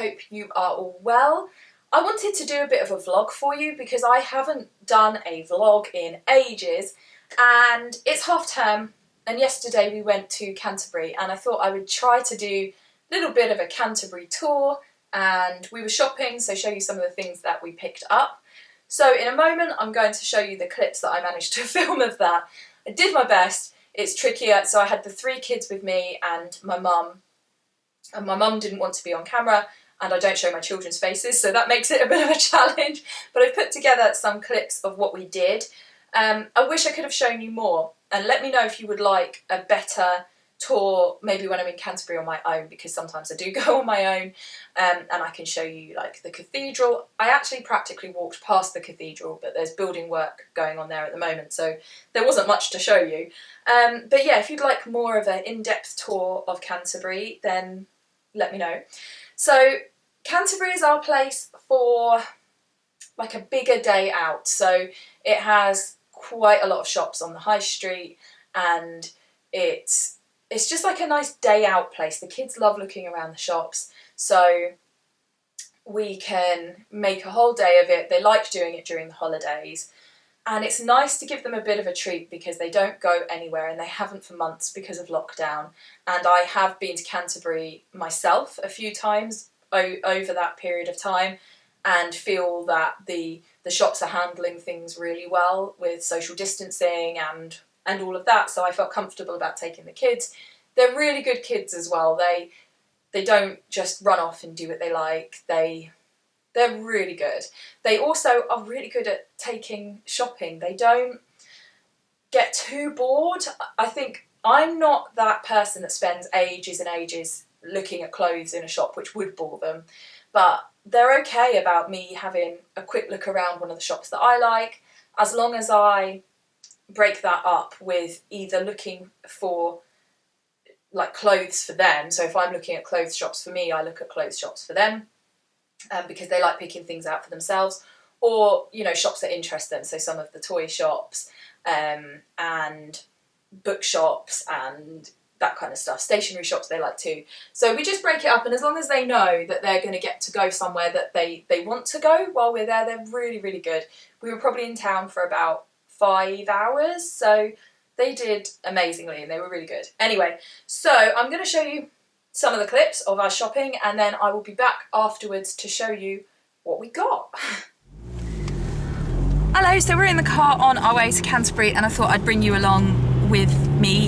hope you are all well. I wanted to do a bit of a vlog for you because I haven't done a vlog in ages, and it's half term, and yesterday we went to Canterbury and I thought I would try to do a little bit of a Canterbury tour, and we were shopping, so show you some of the things that we picked up. So in a moment I'm going to show you the clips that I managed to film of that. I did my best. It's trickier, so I had the 3 kids with me and my mum. And my mum didn't want to be on camera, and I don't show my children's faces, so that makes it a bit of a challenge. But I've put together some clips of what we did. I wish I could have shown you more, and let me know if you would like a better tour, maybe when I'm in Canterbury on my own, because sometimes I do go on my own, and I can show you like the cathedral. I actually practically walked past the cathedral, but there's building work going on there at the moment, so there wasn't much to show you. But yeah, if you'd like more of an in-depth tour of Canterbury, then let me know. So Canterbury is our place for like a bigger day out. So it has quite a lot of shops on the high street, and it's just like a nice day out place. The kids love looking around the shops, so we can make a whole day of it. They like doing it during the holidays. And it's nice to give them a bit of a treat because they don't go anywhere, and they haven't for months because of lockdown. And I have been to Canterbury myself a few times over that period of time, and feel that the shops are handling things really well with social distancing and all of that. So I felt comfortable about taking the kids. They're really good kids as well. They don't just run off and do what they like. They're really good. They also are really good at taking shopping. They don't get too bored. I think I'm not that person that spends ages and ages looking at clothes in a shop, which would bore them. But they're okay about me having a quick look around one of the shops that I like, as long as I break that up with either looking for like clothes for them. So if I'm looking at clothes shops for me, I look at clothes shops for them. Because they like picking things out for themselves, or shops that interest them, so some of the toy shops and bookshops and that kind of stuff. Stationery shops they like too. So we just break it up, and as long as they know that they're going to get to go somewhere that they want to go while we're there, they're really, really good. We were probably in town for about 5 hours, so they did amazingly and they were really good. Anyway, so I'm going to show you some of the clips of our shopping, and then I will be back afterwards to show you what we got. Hello, so we're in the car on our way to Canterbury, and I thought I'd bring you along with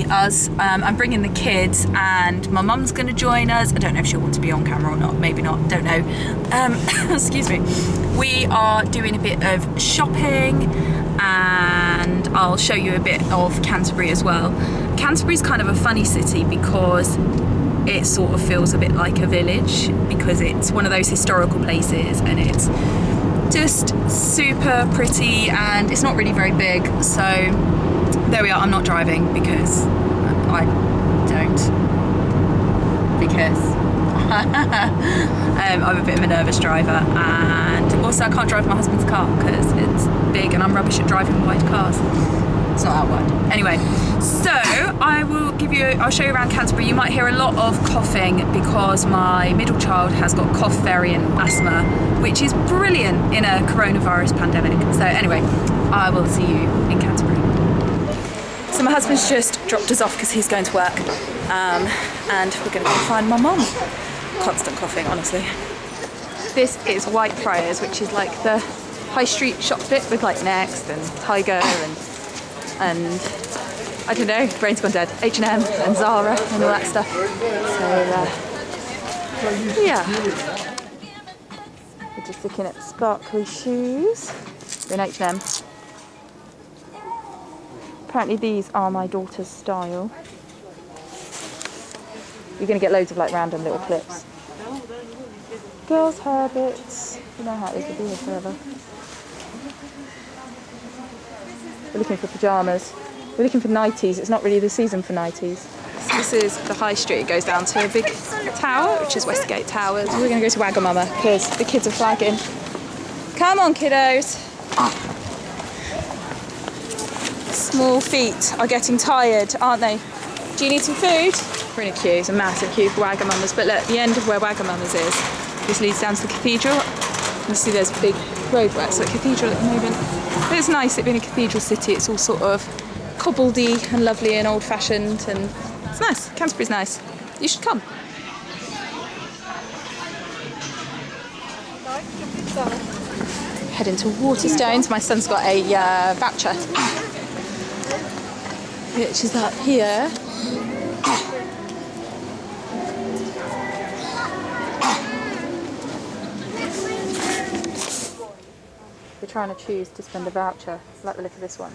us. I'm bringing the kids, and my mum's going to join us. I don't know if she'll want to be on camera or not, maybe not, don't know. Excuse me. We are doing a bit of shopping, and I'll show you a bit of Canterbury as well. Canterbury's kind of a funny city because it sort of feels a bit like a village, because it's one of those historical places and it's just super pretty, and it's not really very big. So there we are. I'm not driving because I don't, because I'm a bit of a nervous driver, and also I can't drive my husband's car because it's big and I'm rubbish at driving wide cars. It's not that wide. Anyway, so I'll show you around Canterbury. You might hear a lot of coughing because my middle child has got cough variant asthma, which is brilliant in a coronavirus pandemic. So anyway, I will see you in Canterbury. So my husband's just dropped us off because he's going to work, and we're going to go find my mum. Constant coughing, honestly. This is Whitefriars, which is like the high street shop bit with like Next and Tiger and I don't know, brain's gone dead, H&M and Zara and all that stuff. So yeah, we're just looking at sparkly shoes. We're in H&M. Apparently these are my daughter's style. You're going to get loads of like random little clips. Girls' habits. You know how it is to be here forever. We're looking for pyjamas. We're looking for nighties. It's not really the season for nighties. So this is the high street. It goes down to a big tower, which is Westgate Towers. We're going to go to Wagamama because the kids are flagging. Come on, kiddos. Small feet are getting tired, aren't they? Do you need some food? We're in a queue. It's a massive queue for Wagamama's. But look, the end of where Wagamama's is This leads down to the cathedral. You see there's big roadworks at the cathedral at the moment. But it's nice, it being a cathedral city, it's all sort of cobbledy and lovely and old-fashioned, and it's nice. Canterbury's nice. You should come. Heading to Waterstones. My son's got a voucher, which is up here. We're trying to choose to spend a voucher. I like the look of this one.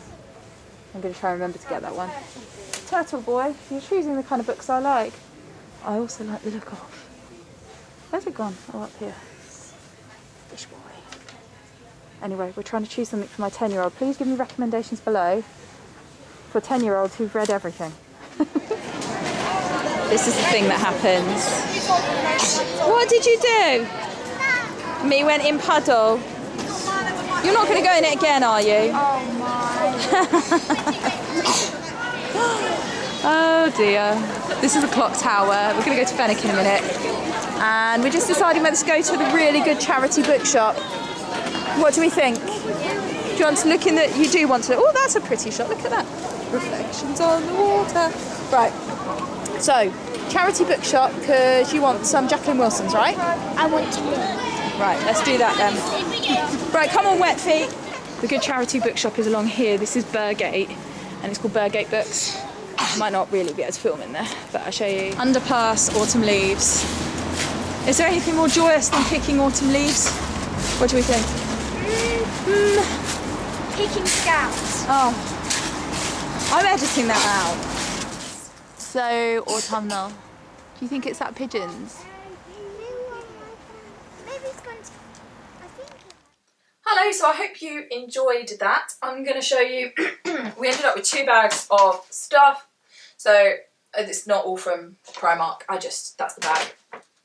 I'm going to try and remember to get that one. Turtle Boy, you're choosing the kind of books I like. I also like the look of... Where's it gone? Oh, up here. Fish Boy. Anyway, we're trying to choose something for my 10-year-old. Please give me recommendations below for 10-year-olds who've read everything. This is the thing that happens. What did you do? Me went in puddle. You're not going to go in it again, are you? Oh my. Oh dear. This is the clock tower. We're going to go to Fenwick in a minute. And we're just deciding whether to go to the really good charity bookshop. What do we think? Do you want to look in the... You do want to... Oh, that's a pretty shot. Look at that. Reflections on the water. Right. So, charity bookshop, because you want some Jacqueline Wilson's, right? I want to look. Right, let's do that then. Right, come on, wet feet. The good charity bookshop is along here. This is Burgate, and it's called Burgate Books. I might not really be able to film in there, but I'll show you. Underpass, autumn leaves. Is there anything more joyous than picking autumn leaves? What do we think? Picking scouts. Oh, I'm editing that out. So autumnal. Do you think it's that pigeons? Hello, so I hope you enjoyed that. I'm going to show you, we ended up with 2 bags of stuff. So it's not all from Primark, that's the bag.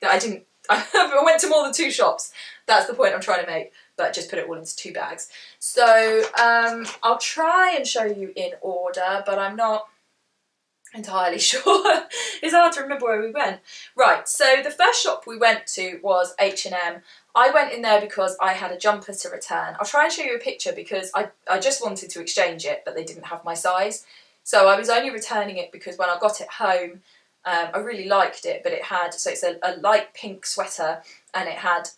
I went to more than 2 shops. That's the point I'm trying to make, but just put it all into 2 bags. So I'll try and show you in order, but I'm not entirely sure. It's hard to remember where we went. Right, so the first shop we went to was H&M. I went in there because I had a jumper to return. I'll try and show you a picture because I just wanted to exchange it, but they didn't have my size. So I was only returning it because when I got it home, I really liked it, but it had, so it's a light pink sweater, and it had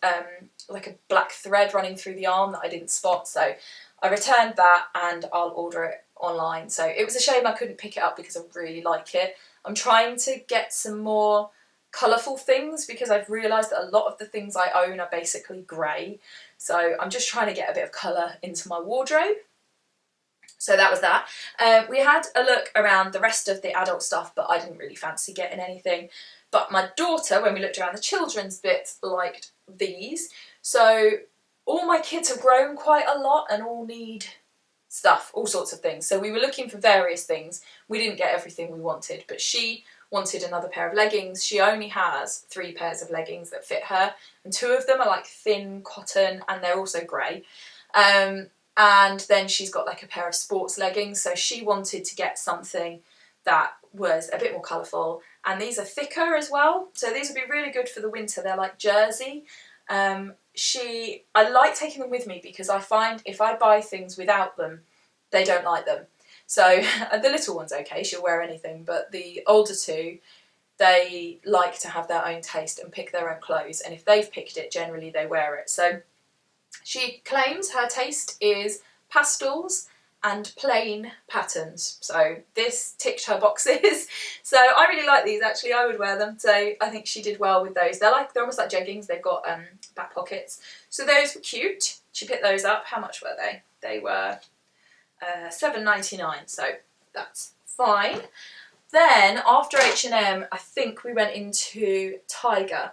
like a black thread running through the arm that I didn't spot. So I returned that and I'll order it online. So it was a shame I couldn't pick it up because I really like it. I'm trying to get some more colourful things because I've realised that a lot of the things I own are basically grey. So I'm just trying to get a bit of colour into my wardrobe. So that was that. We had a look around the rest of the adult stuff, but I didn't really fancy getting anything. But my daughter, when we looked around the children's bits, liked these. So all my kids have grown quite a lot and all need stuff, all sorts of things. So we were looking for various things. We didn't get everything we wanted, but she wanted another pair of leggings. She only has 3 pairs of leggings that fit her, and 2 of them are like thin cotton and they're also grey. And then she's got like a pair of sports leggings, so she wanted to get something that was a bit more colourful, and these are thicker as well, so these would be really good for the winter. They're like jersey. I like taking them with me because I find if I buy things without them, they don't like them. So the little one's okay, she'll wear anything, but the older 2, they like to have their own taste and pick their own clothes, and if they've picked it, generally they wear it. So she claims her taste is pastels and plain patterns, so this ticked her boxes. So I really like these, actually. I would wear them, so I think she did well with those. They're almost like jeggings. They've got back pockets, so those were cute. She picked those up. How much were they? They were $7.99, so that's fine. Then after H&M, I think we went into Tiger.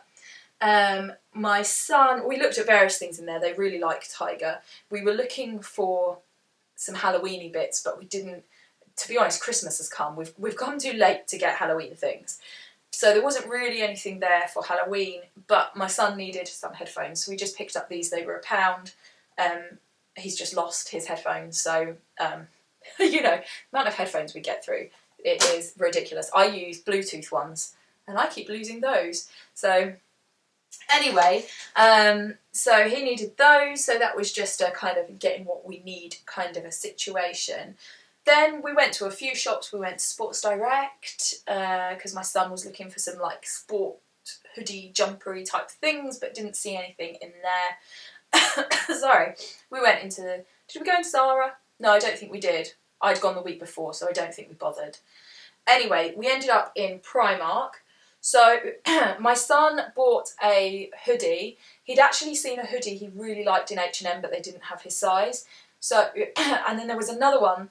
My son, we looked at various things in there. They really like Tiger. We were looking for some Halloweeny bits, but we didn't. To be honest, Christmas has come. We've come too late to get Halloween things, so there wasn't really anything there for Halloween. But my son needed some headphones, so we just picked up these. They were £1. He's just lost his headphones, so you know, the amount of headphones we get through, it is ridiculous. I use Bluetooth ones, and I keep losing those. So Anyway, so he needed those, so that was just a kind of getting what we need kind of a situation. Then we went to a few shops. We went to Sports Direct because my son was looking for some like sport hoodie jumpery type things, but didn't see anything in there. Sorry. We went into, did we go into Zara? No, I don't think we did. I'd gone the week before, so I don't think we bothered. Anyway, we ended up in Primark. So my son bought a hoodie. He'd actually seen a hoodie he really liked in H&M, but they didn't have his size. So, and then there was another one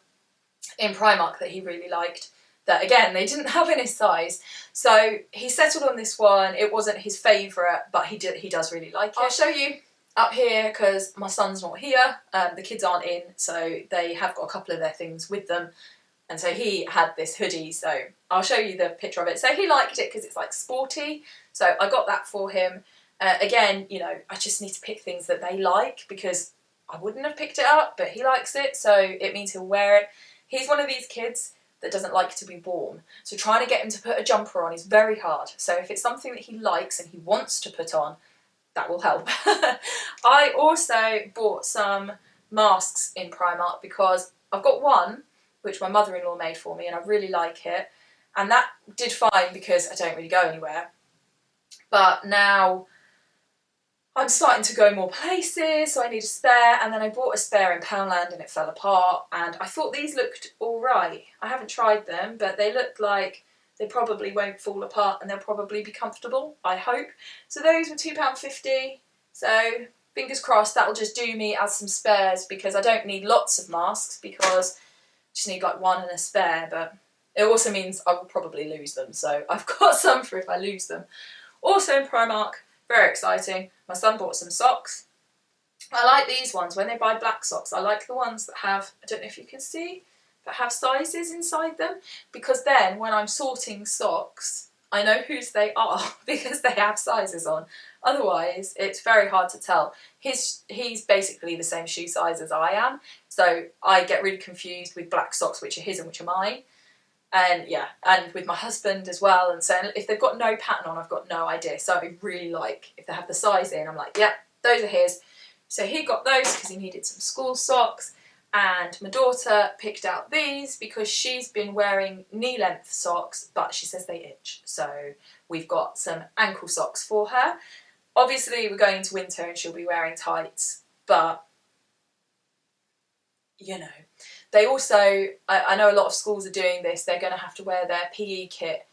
in Primark that he really liked that, again, they didn't have in his size. So he settled on this one. It wasn't his favourite, but he does really like it. I'll show you up here because my son's not here. The kids aren't in, so they have got a couple of their things with them. And so he had this hoodie, so I'll show you the picture of it. So he liked it because it's like sporty, so I got that for him. Again, you know, I just need to pick things that they like because I wouldn't have picked it up, but he likes it, so it means he'll wear it. He's one of these kids that doesn't like to be warm, so trying to get him to put a jumper on is very hard. So if it's something that he likes and he wants to put on, that will help. I also bought some masks in Primark because I've got one which my mother-in-law made for me, and I really like it. And that did fine because I don't really go anywhere. But now I'm starting to go more places, so I need a spare, and then I bought a spare in Poundland and it fell apart, and I thought these looked alright. I haven't tried them, but they look like they probably won't fall apart and they'll probably be comfortable, I hope. So those were £2.50, so fingers crossed that'll just do me as some spares because I don't need lots of masks because just need like one and a spare, but it also means I will probably lose them, so I've got some for if I lose them. Also in Primark, very exciting, my son bought some socks. I like these ones when they buy black socks. I like the ones that have, I don't know if you can see, that have sizes inside them, because then when I'm sorting socks, I know whose they are because they have sizes on. Otherwise, it's very hard to tell. He's basically the same shoe size as I am, so I get really confused with black socks, which are his and which are mine. And yeah, and with my husband as well. And so if they've got no pattern on, I've got no idea. So I really like, if they have the size in, I'm like, yeah, those are his. So he got those because he needed some school socks. And my daughter picked out these because she's been wearing knee-length socks, but she says they itch. So we've got some ankle socks for her. Obviously, we're going into winter and she'll be wearing tights, but, you know. They also, I know a lot of schools are doing this, they're going to have to wear their PE kit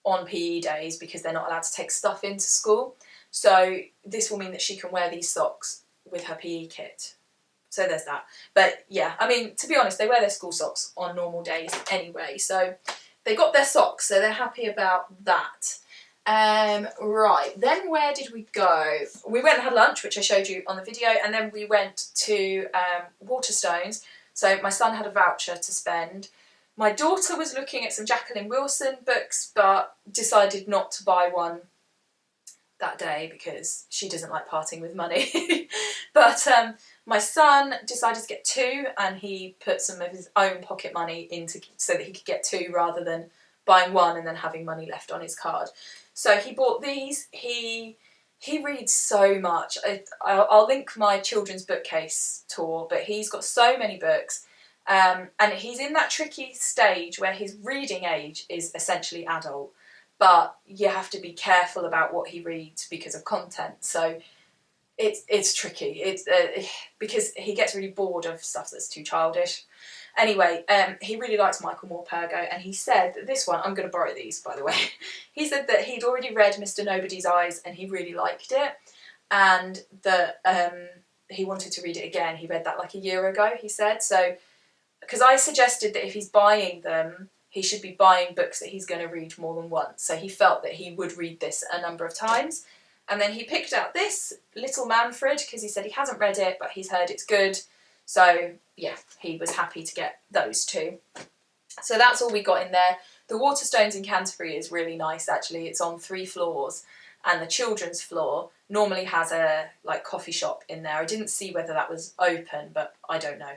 on PE days because they're not allowed to take stuff into school. So this will mean that she can wear these socks with her PE kit. So there's that. But yeah, I mean, to be honest, they wear their school socks on normal days anyway. So they got their socks, so they're happy about that. Right, then where did we go? We went and had lunch, which I showed you on the video, and then we went to Waterstones. So my son had a voucher to spend. My daughter was looking at some Jacqueline Wilson books, but decided not to buy one that day because she doesn't like parting with money. But my son decided to get two, and he put some of his own pocket money into so that he could get two rather than buying one and then having money left on his card. So he bought these. He reads so much. I'll link my children's bookcase tour, but he's got so many books. And he's in that tricky stage where his reading age is essentially adult, but you have to be careful about what he reads because of content. So it's tricky. It's because he gets really bored of stuff that's too childish. Anyway, he really likes Michael Morpurgo, and he said that this one, I'm going to borrow these, by the way. He said that he'd already read Mr. Nobody's Eyes, and he really liked it, and that he wanted to read it again. He read that like a year ago, he said. So, because I suggested that if he's buying them, he should be buying books that he's going to read more than once. So he felt that he would read this a number of times. And then he picked out this, Little Manfred, because he said he hasn't read it, but he's heard it's good. So, yeah, he was happy to get those two. So that's all we got in there. The Waterstones in Canterbury is really nice, actually. It's on 3 floors, and the children's floor normally has a like coffee shop in there. I didn't see whether that was open, but I don't know.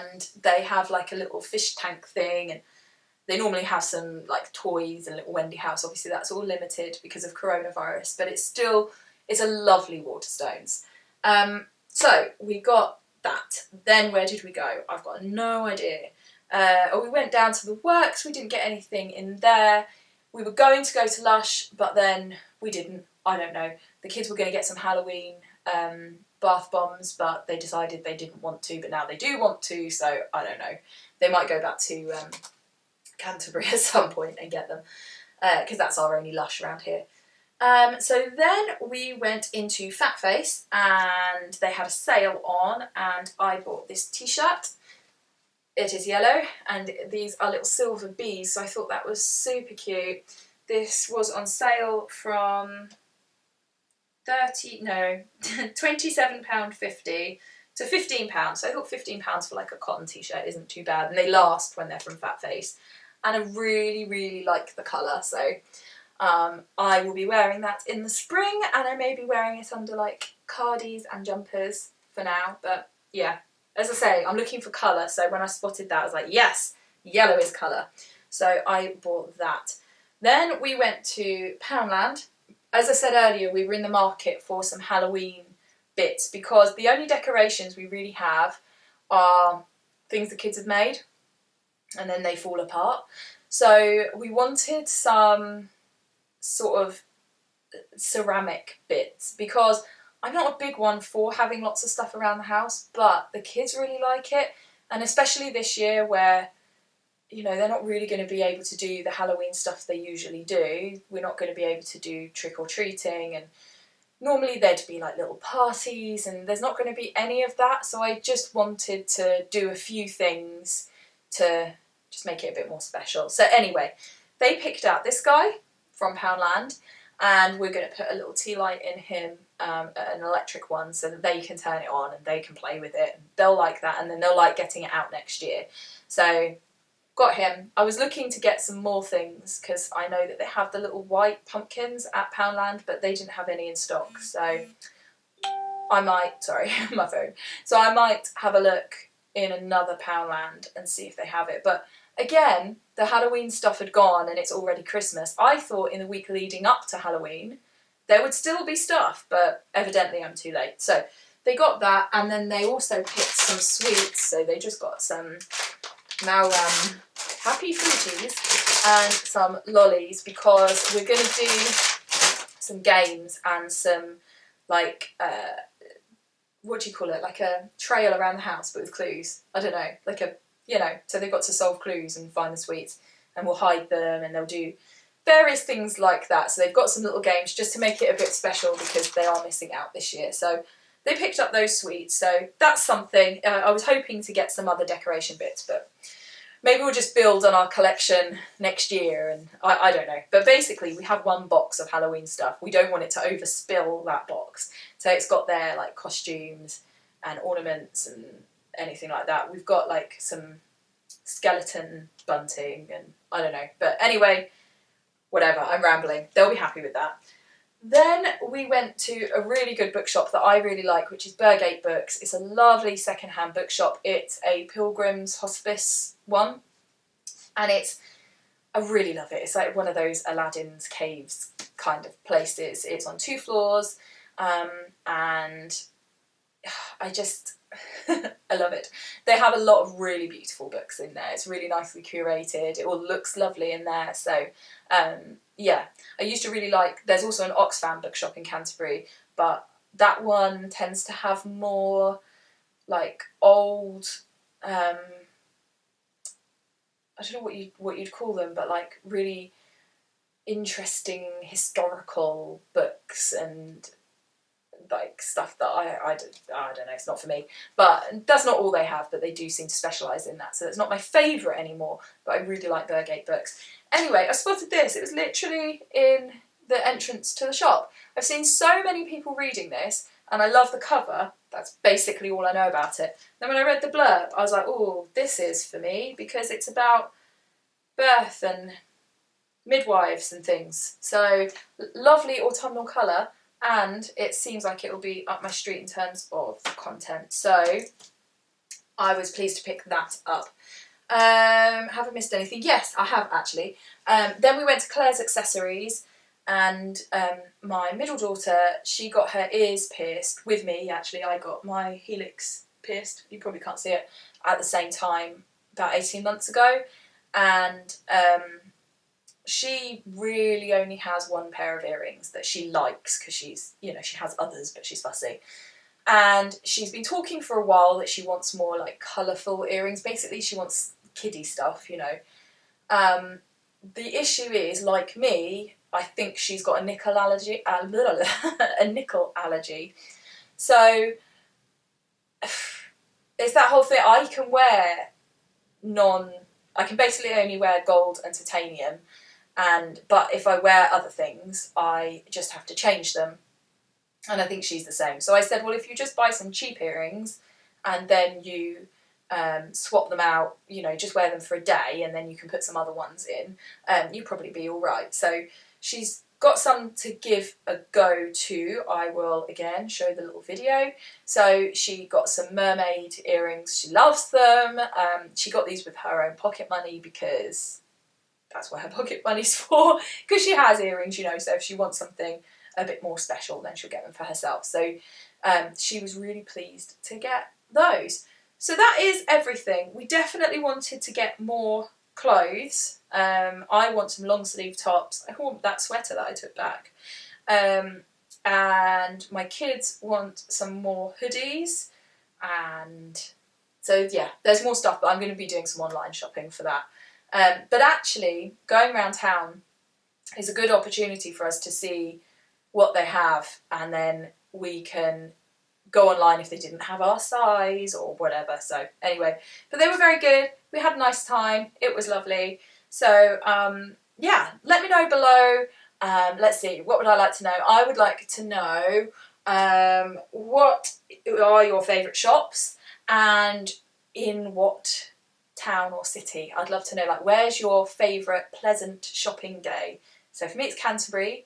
And they have like a little fish tank thing, and they normally have some like toys and little Wendy house. Obviously, that's all limited because of coronavirus, but it's still It's a lovely Waterstones. So we got that. Then where did we go? I've got no idea. We went down to the works. We didn't get anything in there. We were going to go to Lush, but then we didn't. I don't know. The kids were going to get some Halloween bath bombs, but they decided they didn't want to, but now they do want to, so I don't know. They might go back to Canterbury at some point and get them, because that's our only Lush around here. So then we went into Fat Face, and they had a sale on, and I bought this t-shirt. It is yellow, and these are little silver bees, so I thought that was super cute. This was on sale from £27.50 to £15, so I thought £15 for like a cotton t-shirt isn't too bad, and they last when they're from Fat Face, and I really, really like the colour, so I will be wearing that in the spring, and I may be wearing it under like cardies and jumpers for now, but yeah, as I say, I'm looking for colour, so when I spotted that I was like, yes, yellow is colour, so I bought that. Then we went to Poundland. As I said earlier, we were in the market for some Halloween bits because the only decorations we really have are things the kids have made and then they fall apart. So we wanted some sort of ceramic bits because I'm not a big one for having lots of stuff around the house, but the kids really like it, and especially this year where, you know, they're not really going to be able to do the Halloween stuff they usually do. We're not going to be able to do trick-or-treating, and normally there'd be like little parties, and there's not going to be any of that, so I just wanted to do a few things to just make it a bit more special. So anyway, they picked out this guy from Poundland, and we're going to put a little tea light in him, an electric one, so that they can turn it on and they can play with it. They'll like that, and then they'll like getting it out next year. So got him. I was looking to get some more things because I know that they have the little white pumpkins at Poundland, but they didn't have any in stock. So I might, sorry, my phone. So I might have a look in another Poundland and see if they have it. But again, the Halloween stuff had gone and it's already Christmas. I thought in the week leading up to Halloween there would still be stuff, but evidently I'm too late. So they got that, and then they also picked some sweets. So they just got some Happy Fruities and some lollies because we're going to do some games and some, like, what do you call it, like a trail around the house but with clues. I don't know, like a, you know, so they've got to solve clues and find the sweets, and we'll hide them, and they'll do various things like that. So they've got some little games just to make it a bit special because they are missing out this year. So they picked up those sweets, so that's something. I was hoping to get some other decoration bits, but maybe we'll just build on our collection next year, and I don't know. But basically, we have one box of Halloween stuff. We don't want it to overspill that box. So it's got their like costumes and ornaments and anything like that. We've got like some skeleton bunting and I don't know. But anyway, whatever, I'm rambling. They'll be happy with that. Then we went to a really good bookshop that I really like, which is Burgate Books. It's a lovely second-hand bookshop. It's a Pilgrim's Hospice one, and I really love it. It's like one of those Aladdin's caves kind of places. It's on 2 floors, and I just, I love it. They have a lot of really beautiful books in there. It's really nicely curated. It all looks lovely in there, so yeah, I used to really like, there's also an Oxfam bookshop in Canterbury, but that one tends to have more like old, I don't know what you'd call them, but like really interesting historical books and like stuff that I don't know, it's not for me. But that's not all they have, but they do seem to specialise in that. So it's not my favourite anymore, but I really like Burgate Books. Anyway, I spotted this. It was literally in the entrance to the shop. I've seen so many people reading this, and I love the cover. That's basically all I know about it. Then when I read the blurb, I was like, oh, this is for me, because it's about birth and midwives and things. So lovely autumnal colour, and it seems like it will be up my street in terms of content. So I was pleased to pick that up. Have I missed anything? Yes, I have actually. Then we went to Claire's Accessories, and my middle daughter, she got her ears pierced with me. Actually, I got my helix pierced, you probably can't see it, at the same time about 18 months ago, and she really only has one pair of earrings that she likes because she's, you know, she has others but she's fussy. And she's been talking for a while that she wants more like colourful earrings. Basically she wants kiddie stuff, you know. The issue is, like me, I think she's got a nickel allergy, a nickel allergy. So it's that whole thing. I can basically only wear gold and titanium, but if I wear other things, I just have to change them. And I think she's the same. So I said, well, if you just buy some cheap earrings and then you swap them out, you know, just wear them for a day and then you can put some other ones in, you'll probably be all right. So she's got some to give a go to. I will again show the little video. So she got some mermaid earrings. She loves them. She got these with her own pocket money because that's what her pocket money's for, because she has earrings, you know, so if she wants something a bit more special, then she'll get them for herself. So she was really pleased to get those. So that is everything. We definitely wanted to get more clothes. I want some long sleeve tops. I want that sweater that I took back. And my kids want some more hoodies. And so yeah, there's more stuff, but I'm going to be doing some online shopping for that. But actually, going around town is a good opportunity for us to see what they have, and then we can go online if they didn't have our size or whatever. So anyway, but they were very good. We had a nice time. It was lovely. So yeah, let me know below. Let's see, what would I like to know? I would like to know what are your favourite shops and in what town or city. I'd love to know, like, where's your favourite pleasant shopping day? So for me it's Canterbury.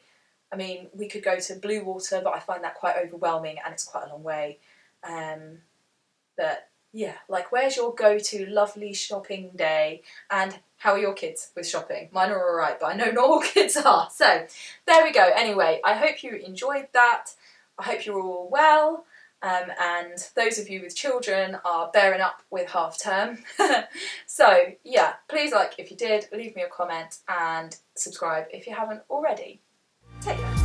I mean, we could go to Blue Water, but I find that quite overwhelming and it's quite a long way. But yeah, like, where's your go-to lovely shopping day, and how are your kids with shopping? Mine are alright, but I know not all kids are. So there we go. Anyway, I hope you enjoyed that. I hope you're all well. And those of you with children are bearing up with half term. So yeah, please like if you did, leave me a comment and subscribe if you haven't already. Take care.